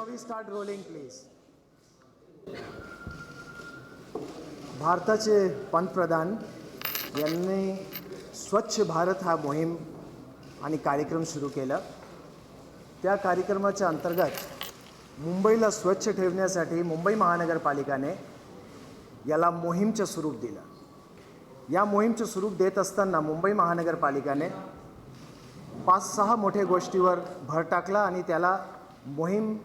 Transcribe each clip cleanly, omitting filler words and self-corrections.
now we start rolling, please. भारताचे पंतप्रधान यांनी स्वच्छ भारत हा मोहीम आणि कार्यक्रम सुरू केला. त्या कार्यक्रमाच्या अंतर्गत मुंबईला स्वच्छ ठेवण्यासाठी मुंबई महानगरपालिकेने याला मोहीमचे स्वरूप दिलं. या मोहीमचे स्वरूप देत असताना मुंबई महानगरपालिकेने 5-6 मोठ्या गोष्टीवर भर टाकला आणि त्याला मोहीम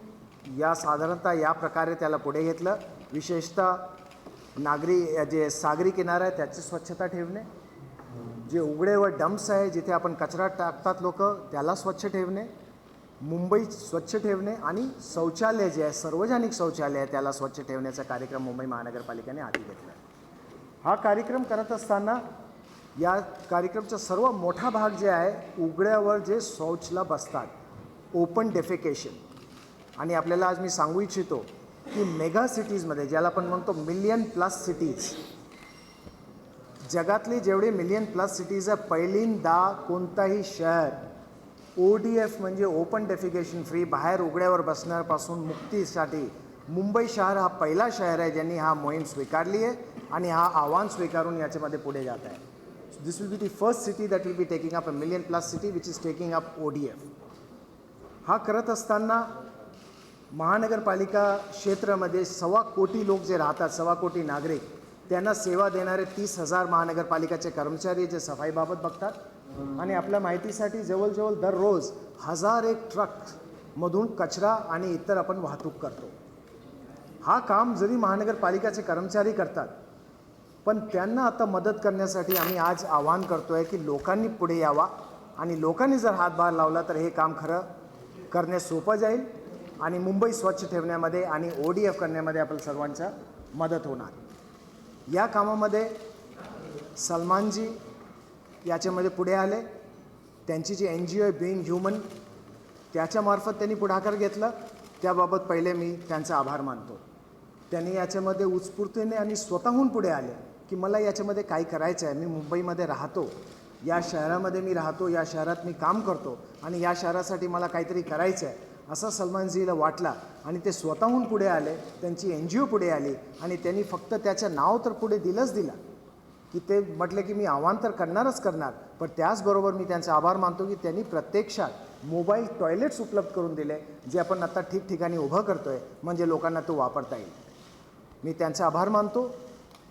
या साधारणतः या प्रकारे त्याला पुढे घेतलं. विशेषतः जे सागरी किनारा आहे त्याची स्वच्छता ठेवणे, जे उघडे व डम्प्स आहे जिथे आपण कचरा टाकतात लोक त्याला स्वच्छ ठेवणे, मुंबई स्वच्छ ठेवणे आणि शौचालय जे आहे सार्वजनिक शौचालय आहे त्याला स्वच्छ ठेवण्याचा कार्यक्रम मुंबई महानगरपालिकेने हाती घेतला. हा कार्यक्रम करत असताना या कार्यक्रमाचा सर्व मोठा भाग जे आहे उघड्यावर जे शौचला बसतात, ओपन डेफिकेशन. आणि आपल्याला आज मी सांगू इच्छितो की मेगा सिटीजमध्ये ज्याला आपण म्हणतो मिलियन प्लस सिटीज, जगातली जेवढे मिलियन प्लस सिटीज आहे पहिल्यांदा कोणताही शहर ODF म्हणजे ओपन डेफिकेशन फ्री, बाहेर उघड्यावर बसण्यापासून मुक्तीसाठी मुंबई शहर हा पहिला शहर आहे ज्यांनी हा मोहीम स्वीकारली आहे आणि हा आव्हान स्वीकारून याच्यामध्ये पुढे जात आहे. This will be the first city that will be taking up a million plus city which is taking up ODF. हा करत असताना महानगरपालिका क्षेत्रामध्ये 1.25 कोटी लोक जे राहतात, 1.25 कोटी नागरिक, त्यांना सेवा देणारे 30,000 महानगरपालिकेचे कर्मचारी जे सफाईबाबत बघतात. आणि आपल्या माहितीसाठी जवळजवळ दररोज 1001 ट्रकमधून कचरा आणि इतर आपण वाहतूक करतो. हा काम जरी महानगरपालिकेचे कर्मचारी करतात, पण त्यांना आता मदत करण्यासाठी आम्ही आज आवाहन करतो आहे की लोकांनी पुढे यावा आणि लोकांनी जर हातभार लावला तर हे काम खरं करणे सोपं जाईल आणि मुंबई स्वच्छ ठेवण्यामध्ये आणि ODF करण्यामध्ये आपल्या सर्वांचा मदत होणार. या कामामध्ये सलमानजी याच्यामध्ये पुढे आले. त्यांची जी NGO आहे बीइंग ह्युमन त्याच्यामार्फत त्यांनी पुढाकार घेतला. त्याबाबत पहिले मी त्यांचा आभार मानतो. त्यांनी याच्यामध्ये उत्स्फूर्तीने आणि स्वतःहून पुढे आले की मला याच्यामध्ये काय करायचं आहे. मी मुंबईमध्ये राहतो, या शहरामध्ये मी राहतो, या शहरात मी काम करतो आणि या शहरासाठी मला काहीतरी करायचं आहे असं सलमानजीला वाटला आणि ते स्वतःहून पुढे आले. त्यांची NGO पुढे आली आणि त्यांनी फक्त त्याचं नाव तर पुढे दिलंच दिलं की ते म्हटले की मी आव्हान तर करणारच करणार, पण त्याचबरोबर मी त्यांचा आभार मानतो की त्यांनी प्रत्यक्षात मोबाईल टॉयलेट्स उपलब्ध करून दिले जे आपण आता ठिकठिकाणी उभं करतो आहे म्हणजे लोकांना तो वापरता येईल. मी त्यांचा आभार मानतो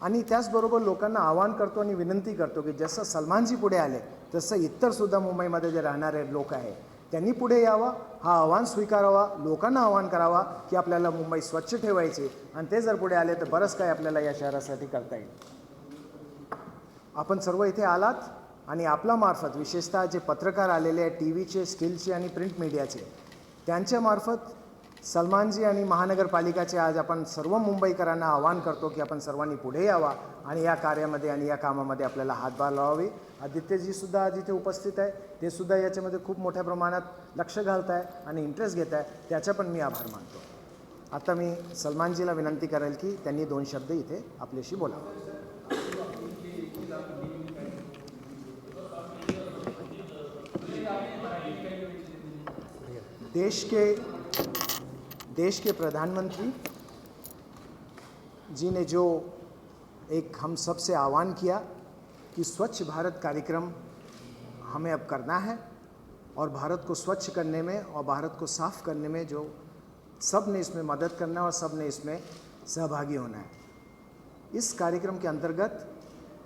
आणि त्याचबरोबर लोकांना आवाहन करतो आणि विनंती करतो की जसं सलमानजी पुढे आले तसं इतरसुद्धा मुंबईमध्ये जे राहणारे लोक आहे त्यांनी पुढे यावा, हा आव्हान स्वीकारावा, लोकांना आवाहन करावा की आपल्याला मुंबई स्वच्छ ठेवायची आणि ते जर पुढे आले तर बरंच काय आपल्याला या शहरासाठी करता येईल. आपण सर्व इथे आलात आणि आपला मार्फत विशेषतः जे पत्रकार आलेले आहेत TVचे, स्किलचे आणि प्रिंट मीडियाचे, त्यांच्यामार्फत सलमानजी आणि महानगरपालिकाचे आज आपण सर्व मुंबईकरांना आवाहन करतो की आपण सर्वांनी पुढे यावा आणि या कार्यामध्ये आणि या कामामध्ये आपल्याला हातभार लावावी. आदित्यजीसुद्धा आज इथे उपस्थित आहे, ते सुद्धा याच्यामध्ये खूप मोठ्या प्रमाणात लक्ष घालत आहे आणि इंटरेस्ट घेत आहे, त्याचा पण मी आभार मानतो. आता मी सलमानजीला विनंती करेल की त्यांनी 2 शब्द इथे आपल्याशी बोलावं. देश के प्रधानमंत्री जी ने जो एक हम सब से आह्वान किया कि स्वच्छ भारत कार्यक्रम हमें अब करना है और भारत को स्वच्छ करने में और भारत को साफ़ करने में जो सब ने इसमें मदद करना है और सब ने इसमें सहभागी होना है. इस कार्यक्रम के अंतर्गत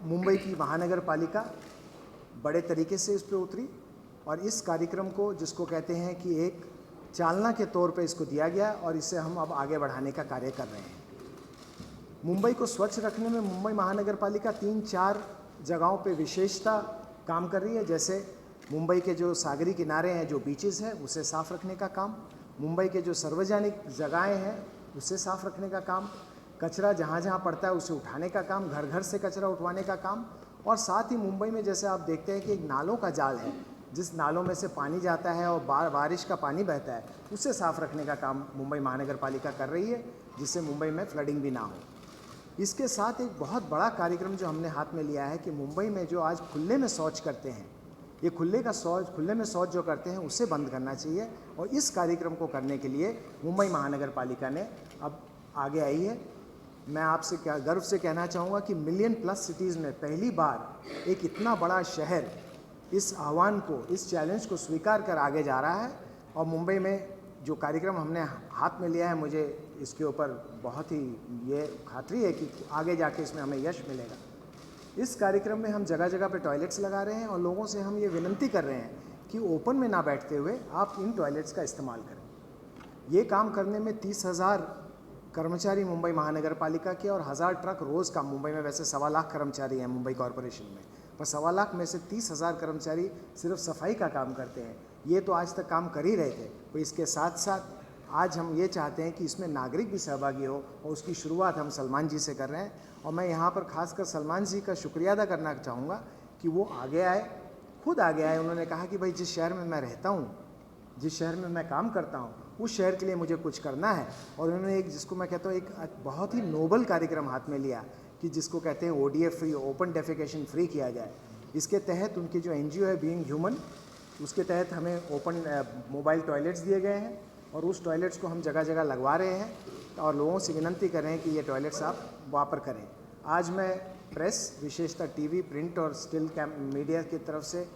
मुंबई की महानगरपालिका बड़े तरीके से इस पर उतरी और इस कार्यक्रम को जिसको कहते हैं कि एक चालना के तौर पे इसको दिया गया और इसे हम अब आगे बढ़ाने का कार्य कर रहे हैं. मुंबई को स्वच्छ रखने में मुंबई महानगरपालिका 3-4 जगहों पे विशेषता काम कर रही है. जैसे मुंबई के जो सागरी किनारे हैं, जो बीचेस हैं, उसे साफ़ रखने का काम, मुंबई के जो सार्वजनिक जगहें हैं उसे साफ़ रखने का काम, कचरा जहाँ जहाँ पड़ता है उसे उठाने का काम, घर घर से कचरा उठवाने का काम, और साथ ही मुंबई में जैसे आप देखते हैं कि एक नालों का जाल है, जिस नालों में से पानी जाता है और बारिश का पानी बहता है उसे साफ़ रखने का काम मुंबई महानगरपालिका कर रही है, जिससे मुंबई में फ्लडिंग भी ना हो. इसके साथ एक बहुत बड़ा कार्यक्रम जो हमने हाथ में लिया है कि मुंबई में जो आज खुले में शौच करते हैं ये खुले में शौच जो करते हैं उसे बंद करना चाहिए। और इस कार्यक्रम को करने के लिए मुंबई महानगर पालिका ने अब आगे आई है। मैं आपसे गर्व से कहना चाहूँगा कि मिलियन प्लस सिटीज़ में पहली बार एक इतना बड़ा शहर इस आह्वान को, इस चैलेंज को स्वीकार कर आगे जा रहा है। और मुंबई में जो कार्यक्रम हमने हाथ में लिया है, मुझे इसके ऊपर बहुत ही ये खातरी है कि आगे जाके इसमें हमें यश मिलेगा। इस कार्यक्रम में हम जगह जगह पे टॉयलेट्स लगा रहे हैं और लोगों से हम ये विनती कर रहे हैं कि ओपन में ना बैठते हुए आप इन टॉयलेट्स का इस्तेमाल करें। ये काम करने में 30,000 कर्मचारी मुंबई महानगर पालिका के और 1000 ट्रक रोज़ का, मुंबई में वैसे 1.25 लाख कर्मचारी हैं मुंबई कॉरपोरेशन में, पर 1.25 लाख में से 30,000 कर्मचारी सिर्फ सफाई का काम करते हैं। ये तो आज तक काम कर ही रहे थे, तो इसके साथ साथ आज हम ये चाहते हैं कि इसमें नागरिक भी सहभागी हो और उसकी शुरुआत हम सलमान जी से कर रहे हैं। और मैं यहाँ पर खासकर सलमान जी का शुक्रिया अदा करना चाहूँगा कि वो आगे आए, खुद आगे आए। उन्होंने कहा कि भाई जिस शहर में मैं रहता हूँ, जिस शहर में मैं काम करता हूँ, उस शहर के लिए मुझे कुछ करना है। और उन्होंने एक, जिसको मैं कहता हूँ, एक बहुत ही नोबल कार्यक्रम हाथ में लिया कि जिसको कहते हैं ODF free, open defecation free किया जाए। इसके तहत उनकी जो NGO है बीइंग ह्यूमन, उसके तहत हमें ओपन मोबाइल टॉयलेट्स दिए गए हैं और उस टॉयलेट्स को हम जगह जगह लगवा रहे हैं और लोगों से विनती कर रहे हैं कि ये टॉयलेट्स आप वापर करें। आज मैं प्रेस, विशेषतः TV, प्रिंट और स्टिल मीडिया की तरफ से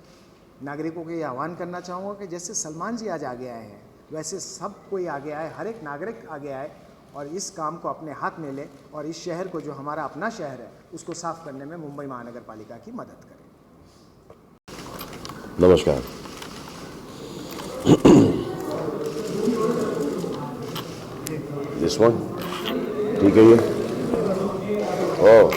नागरिकों को ये आह्वान करना चाहूँगा कि जैसे सलमान जी आज आगे आए हैं, वैसे सब कोई आगे आए, हर एक नागरिक आगे आए और इस काम को अपने हाथ में ले और इस शहर को, जो हमारा अपना शहर है, उसको साफ करने में मुंबई महानगर पालिका की मदद करें। नमस्कार। दिस वन ठीक है ये? ओह,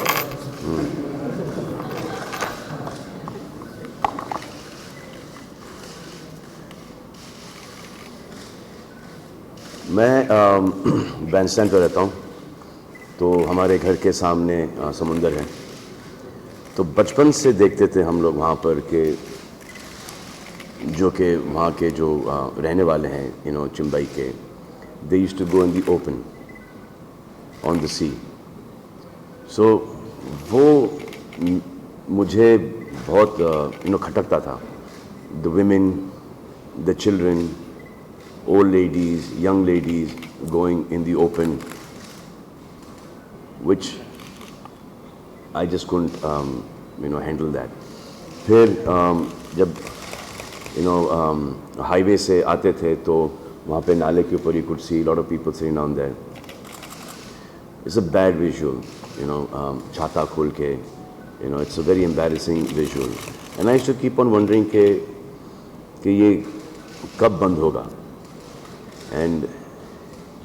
मैं बैंडस्टैंड पर रहता हूँ, तो हमारे घर के सामने समुंदर है। तो बचपन से देखते थे हम लोग वहाँ पर के जो कि वहाँ के जो रहने वाले हैं, चिंबई के, they used to go in the open on the sea. So वो मुझे बहुत खटकता था। The women, the children, old ladies, young ladies going in the open, which I just couldn't handle that. फिर जब हाईवे से आते थे तो वहाँ पे नाले के ऊपर you could see a lot of people sitting down there. It's a bad visual, छाता खोल के, it's a very embarrassing visual. And I used to keep on wondering कि ये कब बंद होगा। एंड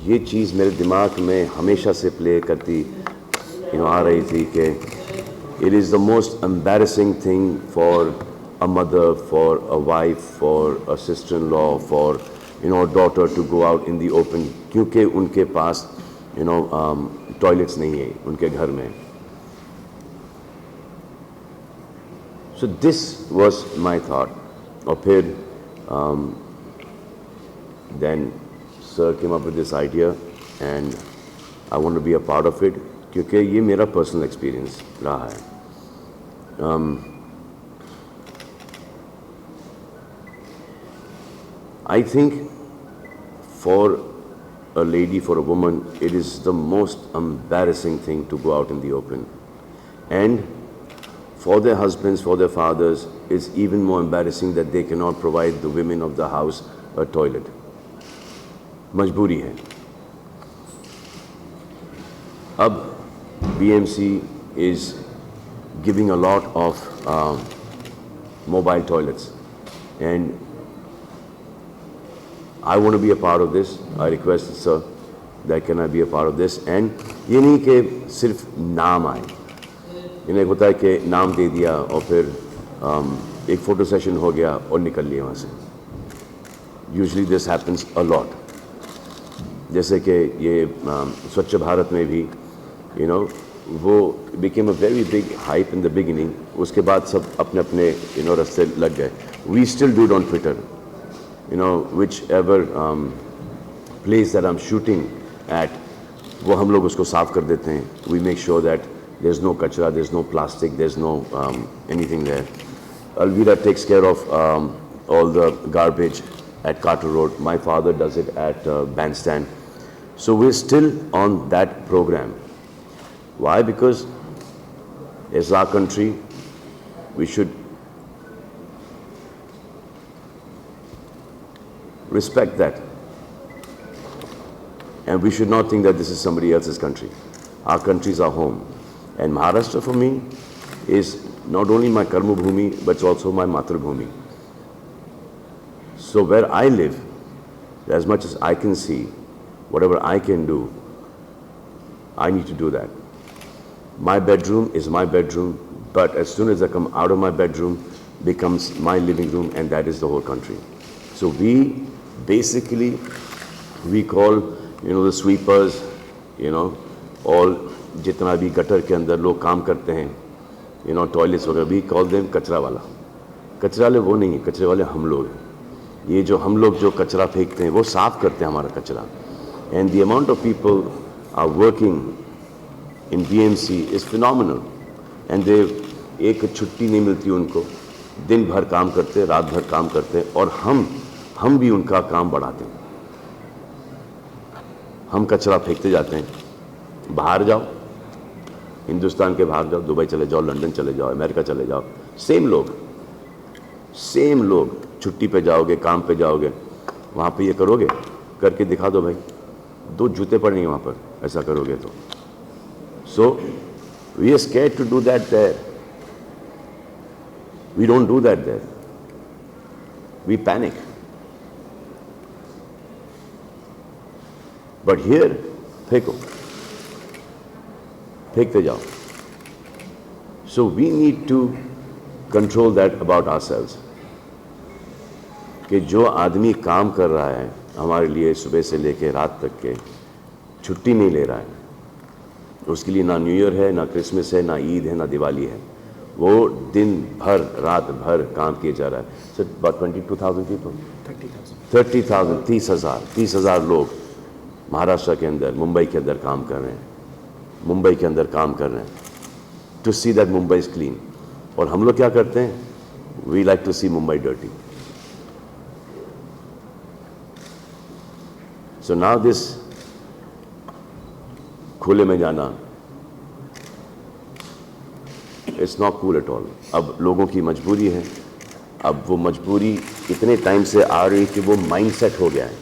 ये चीज़ मेरे दिमाग में हमेशा से प्ले करती आ रही थी कि it is the most embarrassing thing for a mother, for a wife, for a sister in law, for daughter to go out in the open, क्योंकि उनके पास टॉयलेट्स नहीं है उनके घर में। So this was my thought. और फिर then sir came up with this idea and I want to be a part of it क्योंकि ये मेरा personal experience रहा है। I think for a lady, for a woman, it is the most embarrassing thing to go out in the open, and for their husbands, for their fathers, it's even more embarrassing that they cannot provide the women of the house a toilet. मजबूरी है। अब BMC is giving a lot of mobile toilets and I want to be a part of this. I request sir that can I be a part of this। and ये नहीं कि सिर्फ नाम आए, इन्हें होता है कि नाम दे दिया और फिर एक फ़ोटो सेशन हो गया और निकल लिया वहाँ से। Usually this happens a lot। जैसे कि ये स्वच्छ भारत में भी वो became a very big hype in the beginning, उसके बाद सब अपने अपने रास्ते लग गए। We still do it on Twitter, whichever place that I'm shooting at, वो हम लोग उसको साफ कर देते हैं। We make sure that there's no कचरा, there's no plastic, there's no anything there। Alvira takes care of all the garbage at Carter Road. My father does it at Bandstand. So we're still on that program. Why? Because it's our country. We should respect that. And we should not think that this is somebody else's country. Our country is our home. And Maharashtra for me is not only my Karma Bhumi, but it's also my Matra Bhumi. So where I live, as much as I can see, whatever I can do, I need to do that. My bedroom is my bedroom, but as soon as I come out of my bedroom, becomes my living room, and that is the whole country. So we basically, we call, the sweepers, all जितना भी gutter के अंदर लोग काम करते हैं, toilets वगैरह, we call them कचरा वाला. कचरा वाले वो नहीं है, कचरे वाले हम लोग हैं. ये जो हम लोग जो कचरा फेंकते हैं वो साफ करते हैं हमारा कचरा. And the amount of people are working in BMC is phenomenal. And they एक छुट्टी नहीं मिलती उनको, दिन भर काम करते हैं, रात भर काम करते हैं, और हम भी उनका काम बढ़ाते हैं. हम कचरा फेंकते जाते हैं. बाहर जाओ, हिंदुस्तान के बाहर जाओ, दुबई चले जाओ, लंदन चले जाओ, अमेरिका चले जाओ, सेम लोग छुट्टी पे जाओगे, काम पे जाओगे, वहाँ पे ये करोगे, करके दिखा दो भाई, 2 जूते पड़ेंगे वहाँ पर, ऐसा करोगे तो. So we are scared to do that there. We don't do that there. We panic. But here, फेंकते जाओ. So we need to control that about ourselves. कि जो आदमी काम कर रहा है हमारे लिए सुबह से लेकर रात तक के, छुट्टी नहीं ले रहा है, उसके लिए ना न्यू ईयर है, ना क्रिसमस है, ना ईद है, ना दिवाली है, वो दिन भर रात भर काम किए जा रहा है. So about 22,000 people, 30,000, 30,000 लोग महाराष्ट्र के अंदर, मुंबई के अंदर काम कर रहे हैं, to see that Mumbai is clean. और हम लोग क्या करते हैं? We like to see Mumbai dirty. So now this खुले में जाना, it's not cool at all. अब लोगों की मजबूरी है, अब वो मजबूरी इतने टाइम से आ रही कि वो माइंडसेट हो गया है.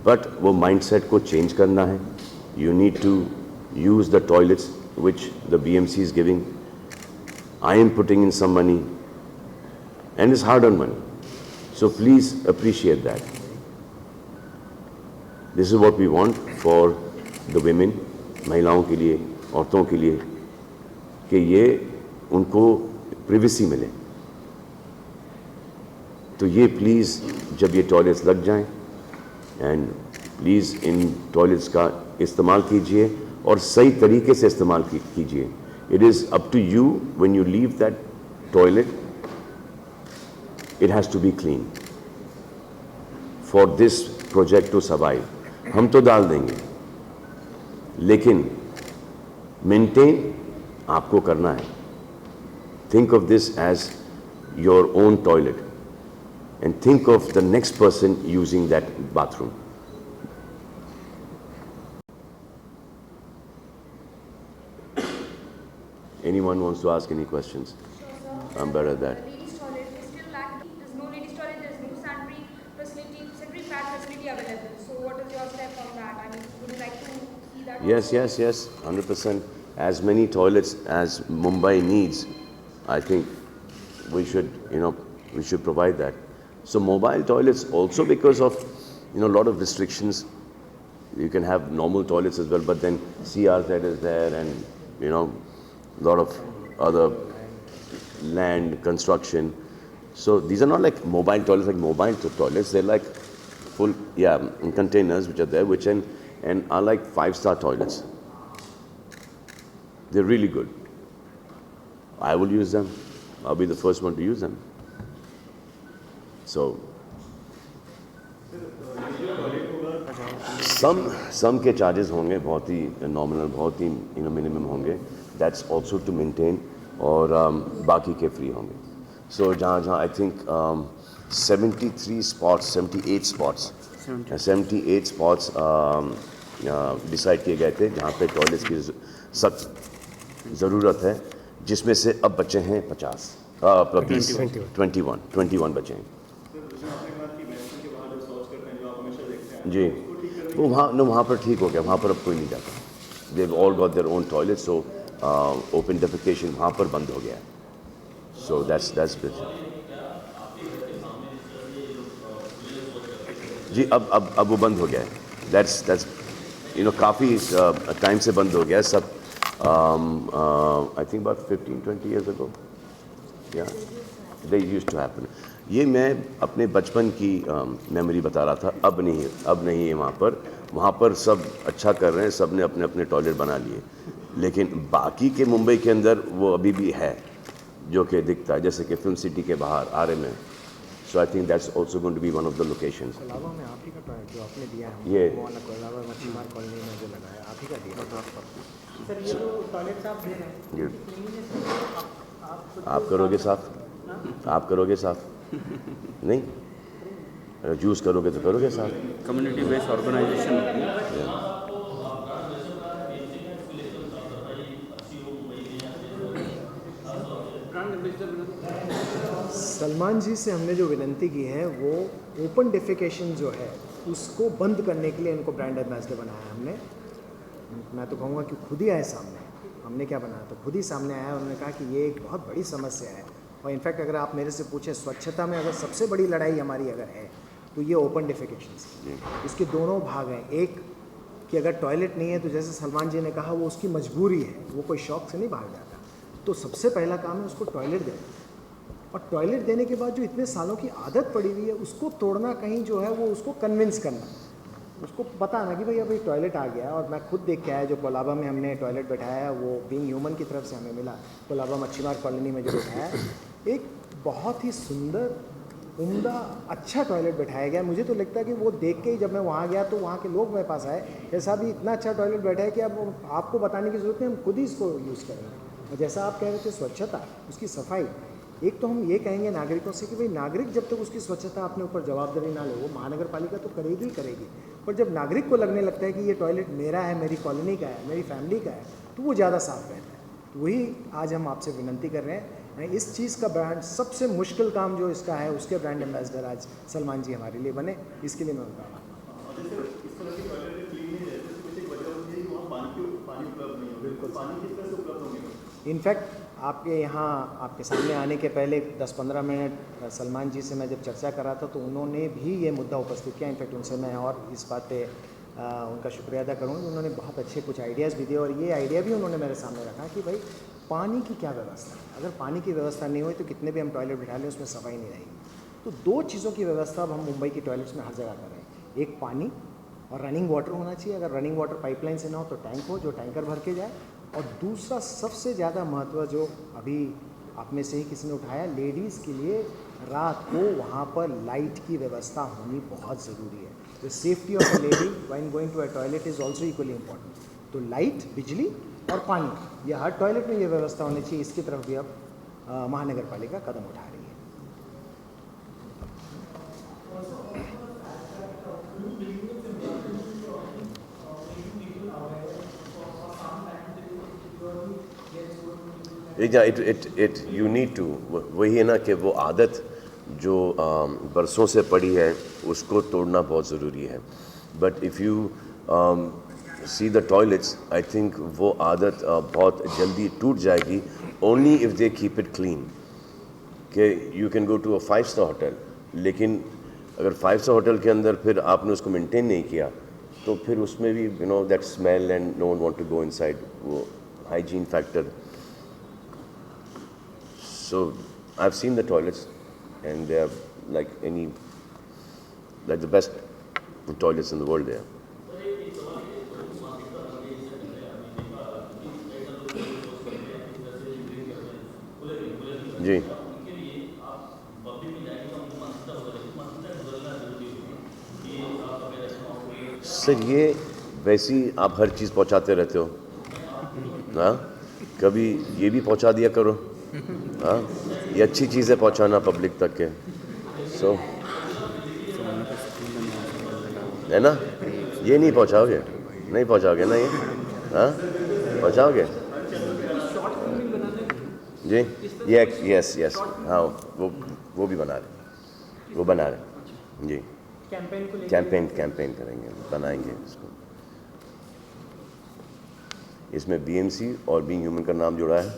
बट वो माइंडसेट को चेंज करना है. You need to use the toilets which the BMC is giving. I am putting in some money, and it's hard-earned money. So please appreciate that. This is what we want for the women, महिलाओं के लिए, औरतों के लिए, कि ये उनको privacy मिले. तो ये प्लीज़ जब ये टॉयलेट्स लग जाएं, एंड प्लीज़ इन टॉयलेट्स का इस्तेमाल कीजिए और सही तरीके से इस्तेमाल कीजिए. It is up to you when you leave that toilet, it has to be clean for this project to survive. हम तो डाल देंगे, लेकिन मेंटेन आपको करना है. Think of this as your own toilet and think of the next person using that bathroom. Anyone wants to ask any questions? Sure, sir. I'm better at that. The ladies' toilet is still lacking. There's no ladies' toilet. There's no sanitary pad facility available. So, what is your step on that? I mean, would you like to see that? Yes, 100%. As many toilets as Mumbai needs, I think we should provide that. So mobile toilets also, because of a lot of restrictions. You can have normal toilets as well, but then CRZ is there, and a lot of other land construction. So these are not like mobile toilets, like mobile toilets. They're like full containers which are there, which and are like 5-star toilets. They're really good. I will use them. I'll be the first one to use them. So some के charges होंगे बहुत ही nominal, बहुत ही minimum होंगे. That's also to maintain और बाकी के free होंगे. सो जहाँ I think 73 spots 78 spots decide किए गए थे जहाँ पे टॉयलेट्स की सख्त ज़रूरत है, जिसमें से अब बचे हैं 21 बचे हैं. जी, वो वहाँ पर ठीक हो गया, वहाँ पर अब कोई नहीं जाता. They all got their own toilet, so open defecation वहाँ पर बंद हो गया है. So that's good. जी, अब वो बंद हो गया है. दैट्स काफ़ी टाइम से बंद हो गया है सब. I think about 15-20 years ago. Yeah, they used to happen. ये मैं अपने बचपन की मेमोरी बता रहा था. अब नहीं है वहाँ पर सब अच्छा कर रहे हैं, सब ने अपने अपने टॉयलेट बना लिए. लेकिन बाकी के मुंबई के अंदर वो अभी भी है जो कि दिखता है, जैसे कि फिल्म सिटी के बाहर आरे में. So I think that's also going to be one of the locations. Colaba में आप ही का टॉयलेट जो आपने दिया है, ये वो वाला कोलाबा मच्छीमार कॉलोनी में जो लगा है, आप ही का दिया. सर ये जो टॉयलेट आप दे रहे हैं, आप करोगे साफ? आप करोगे साफ? नहीं, अगर जूस करोगे तो करोगे साफ. Community based organisation. Salman ji से हमने जो विनती की है वो ओपन डेफिकेशन जो है उसको बंद करने के लिए इनको ब्रांड एम्बेसडर बनाया है हमने. मैं तो कहूँगा कि खुद ही आए सामने. हमने क्या बनाया, तो खुद ही सामने आया. उन्होंने कहा कि ये एक बहुत बड़ी समस्या है, और इनफैक्ट अगर आप मेरे से पूछें स्वच्छता में अगर सबसे बड़ी लड़ाई हमारी अगर है तो ये ओपन डेफिकेशन. इसके दोनों भाग हैं. एक कि अगर टॉयलेट नहीं है तो जैसे सलमान जी ने कहा वो उसकी मजबूरी है, वो कोई शौक से नहीं भाग जाता. तो सबसे पहला काम है उसको टॉयलेट देना, और टॉयलेट देने के बाद जो इतने सालों की आदत पड़ी हुई है उसको तोड़ना, कहीं जो है वो उसको कन्विंस करना, उसको बताना कि भाई अभी टॉयलेट आ गया. और मैं खुद देख के आया जो कोलाबा में हमने टॉयलेट बैठाया है, वो बीइंग ह्यूमन की तरफ से हमें मिला. कोलाबा मच्छीमार कॉलोनी में जो बैठाया है, एक बहुत ही सुंदर उम्दा अच्छा टॉयलेट बैठाया गया. मुझे तो लगता है कि वो देख के ही जब मैं वहाँ गया तो वहाँ के लोग मेरे पास आए, ऐसा भी इतना अच्छा टॉयलेट बैठा है कि अब आपको बताने की ज़रूरत नहीं, हम खुद ही इसको यूज़ करेंगे. और जैसा आप कह रहे थे स्वच्छता, उसकी सफाई, एक तो हम ये कहेंगे नागरिकों से कि भाई नागरिक जब तक उसकी स्वच्छता अपने ऊपर जवाबदारी ना ले, वो महानगर पालिका तो करेगी ही करेगी, पर जब नागरिक को लगने लगता है कि ये टॉयलेट मेरा है, मेरी कॉलोनी का है, मेरी फैमिली का है, तो वो ज़्यादा साफ रहता है. तो वही आज हम आपसे विनती कर रहे हैं. इस चीज़ का ब्रांड, सबसे मुश्किल काम जो इसका है, उसके ब्रांड एम्बेसडर आज सलमान जी हमारे लिए बने. इसके लिए मैं उनका इनफैक्ट आपके यहाँ आपके सामने आने के पहले 10-15 मिनट सलमान जी से मैं जब चर्चा कर रहा था तो उन्होंने भी ये मुद्दा उपस्थित किया. इनफैक्ट उनसे मैं और इस बात पे उनका शुक्रिया अदा करूँगा. उन्होंने बहुत अच्छे कुछ आइडियाज़ भी दिए, और ये आइडिया भी उन्होंने मेरे सामने रखा कि भाई पानी की क्या व्यवस्था है. अगर पानी की व्यवस्था नहीं हुई तो कितने भी हम टॉयलेट बिठा लें उसमें सफाई नहीं रहेगी. तो दो चीज़ों की व्यवस्था अब हम मुंबई की टॉयलेट्स में हर जगह कर रहे हैं. एक पानी और रनिंग वाटर होना चाहिए. अगर रनिंग वाटर पाइपलाइन से ना हो तो टैंक हो जो टैंकर भर के जाए. और दूसरा सबसे ज़्यादा महत्व जो अभी आप में से ही किसी ने उठाया, लेडीज़ के लिए रात को वहाँ पर लाइट की व्यवस्था होनी बहुत ज़रूरी है. The safety of the lady when going to a toilet is also equally important. तो लाइट, बिजली और पानी, ये हर टॉयलेट में ये व्यवस्था होनी चाहिए. इसकी तरफ भी अब महानगर पालिका कदम उठा रही है. यू नीड टू, वही है ना कि वो आदत जो बरसों से पड़ी है उसको तोड़ना बहुत ज़रूरी है. But if you see the toilets, I think वो आदत बहुत जल्दी टूट जाएगी only if they keep it clean. कि you can go to a 5-star hotel, लेकिन अगर 5-star होटल के अंदर फिर आपने उसको मेंटेन नहीं किया तो फिर उसमें भी that smell and no one want to go inside, वो hygiene factor. So I've seen the toilets and they are like the best toilets in the world there. जी सर, ये वैसी आप हर चीज़ पहुंचाते रहते हो ना, कभी ये भी पहुंचा दिया करो. हाँ, ये अच्छी चीज़ है पहुँचाना पब्लिक तक के, सो है ना, ये नहीं पहुँचाओगे, नहीं पहुँचाओगे ना ये, हाँ पहुँचाओगे जी, ये यस यस, हाँ वो भी बना रहे, वो बना रहे जी, कैंपेन करेंगे, बनाएंगे इसको। इसमें बीएमसी और बीइंग ह्यूमन का नाम जुड़ा है,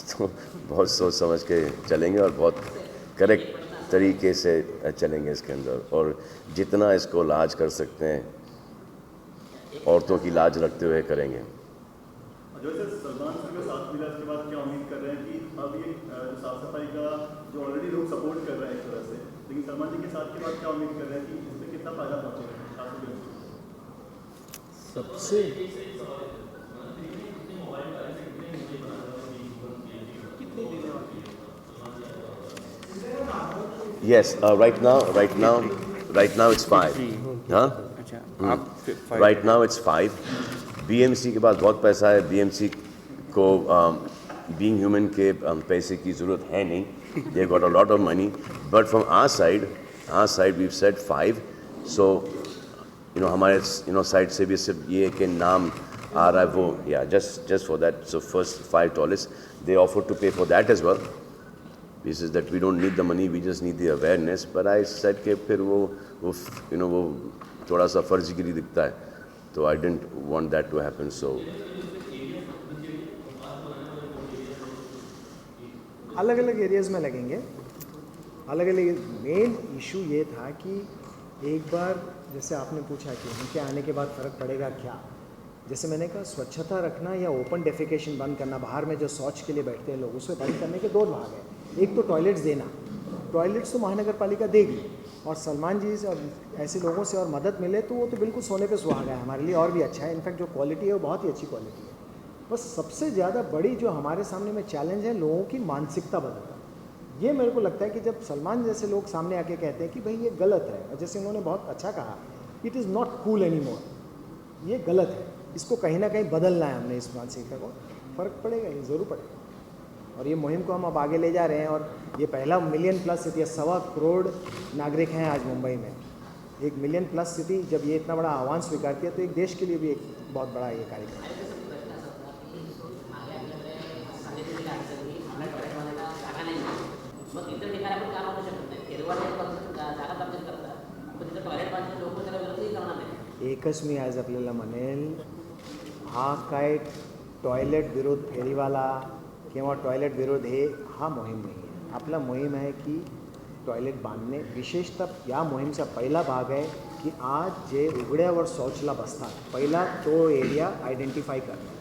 तो बहुत सोच समझ के चलेंगे और बहुत करेक्ट तरीके से चलेंगे इसके अंदर, और जितना इसको लाज कर सकते हैं औरतों की लाज रखते हुए करेंगे। जो सर सलमान सर का साथ मिला, उसके बाद क्या उम्मीद कर रहे हैं कि अब ये साफ सफाई का जो ऑलरेडी लोग सपोर्ट कर रहे हैं एक तरह से, लेकिन सलमान जी के साथ के बाद क्या उम्मीद कर रहे हैं कि इसमें कितना फायदा पहुँचेगा सबसे Yes, right now it's 5, हाँ? अच्छा आप Right now it's 5. BMC के पास बहुत पैसा है, BMC को being human के पैसे की ज़रूरत है नहीं, they got a lot of money, but from our side we've said 5, so you know हमारे side से भी सिर्फ ये कि नाम आ रहा है वो, yeah, just for that, so first 5 toilets, they offered to pay for that as well. This is that we don't need the money, we just need the awareness, but I said कि फिर वो थोड़ा सा फर्जीगिरी दिखता है, तो I didn't want that to happen, so अलग अलग एरियाज़ में लगेंगे, अलग अलग। मेन इशू ये था कि एक बार जैसे आपने पूछा कि उनके आने के बाद फ़र्क पड़ेगा क्या, जैसे मैंने कहा स्वच्छता रखना या ओपन डेफिकेशन बंद करना, बाहर में जो शौच के लिए बैठते हैं लोग, उसे बंद करने के 2 भाग हैं। एक तो टॉयलेट्स देना, टॉयलेट्स तो महानगर पालिका देगी, और सलमान जी से और ऐसे लोगों से और मदद मिले तो वो तो बिल्कुल सोने पे सुहागा है, हमारे लिए और भी अच्छा है। इनफैक्ट जो क्वालिटी है वो बहुत ही अच्छी क्वालिटी है। बस सबसे ज़्यादा बड़ी जो हमारे सामने में चैलेंज है, लोगों की मानसिकता बदलना। ये मेरे को लगता है कि जब सलमान जैसे लोग सामने आके कहते हैं कि भाई ये गलत है, और जैसे उन्होंने बहुत अच्छा कहा, it is not cool any more, ये गलत है, इसको कहीं ना कहीं बदलना है हमने, इस मानसिकता को। फ़र्क पड़ेगा, ये ज़रूर पड़ेगा, और ये मुहिम को हम अब आगे ले जा रहे हैं। और ये पहला $1 मिलियन+ सिटी है, 1.25 करोड़ नागरिक हैं आज मुंबई में। 1 मिलियन+ सिटी जब ये इतना बड़ा आह्वान स्वीकारती है, तो एक देश के लिए भी एक बहुत बड़ा ये कार्यक्रम है। एकच मी आज आपल्याला म्हणेल, हा काय टॉयलेट विरोध फेरीवाला किंवा टॉयलेट विरोध हा मोहीम नाही आहे. आपला मोहीम आहे की टॉयलेट बांधणे. विशेषतः या मोहीमचा पहिला भाग आहे की आज जे उघड्यावर शौचला बसतात, पहिला तो एरिया आयडेंटिफाय करणं.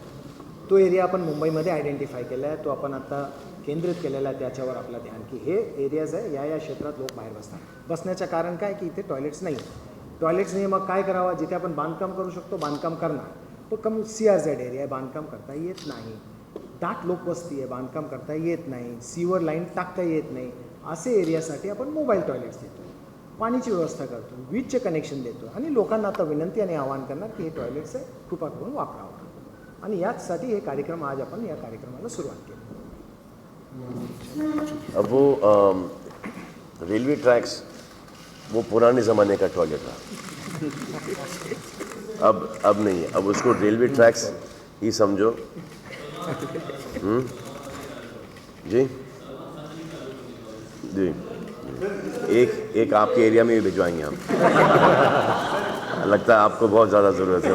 तो एरिया आपण मुंबईमध्ये आयडेंटिफाय केला आहे, तो आपण आता केंद्रित केलेला आहे त्याच्यावर आपलं ध्यान, की हे एरियाज आहे, या क्षेत्रात लोक बाहेर बसतात. बसण्याचं कारण काय की इथे टॉयलेट्स नाही. टॉयलेट्स नाही, मग काय करावं? जिथे आपण बांधकाम करू शकतो बांधकाम करणार. तो कम CRZ एरिया आहे, बांधकाम करता येत नाही. दाट लोकवस्ती आहे, बांधकाम करता येत नाही. सीवर लाईन टाकता येत नाही. असे एरियासाठी आपण मोबाईल टॉयलेट्स देतो, पाणीची व्यवस्था करतो, वीजचे कनेक्शन देतो आणि लोकांना आता विनंती आणि आवाहन करणार की हे टॉयलेट्स आहे, कृपा करून वापरावं. आणि याचसाठी हे कार्यक्रम आज आपण या कार्यक्रमाला सुरुवात केली. अब वो रेलवे ट्रैक्स वो पुराने ज़माने का टॉयलेट था, अब नहीं है. अब उसको रेलवे ट्रैक्स ही समझो. जी जी, एक आपके एरिया में भी भिजवाएंगे हम. लगता है आपको बहुत ज़्यादा ज़रूरत है.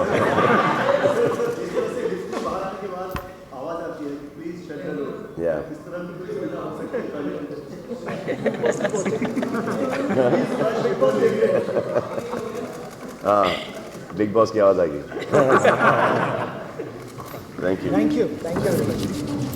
बाहर आने के बाद आवाज़ आती है प्लीज शेल्टर लो. या इस तरह की कुछ सुविधा हो सकती है. हाँ, बिग बॉस की आवाज़ आ गई. Thank you. थँक्यू. थँक्यू.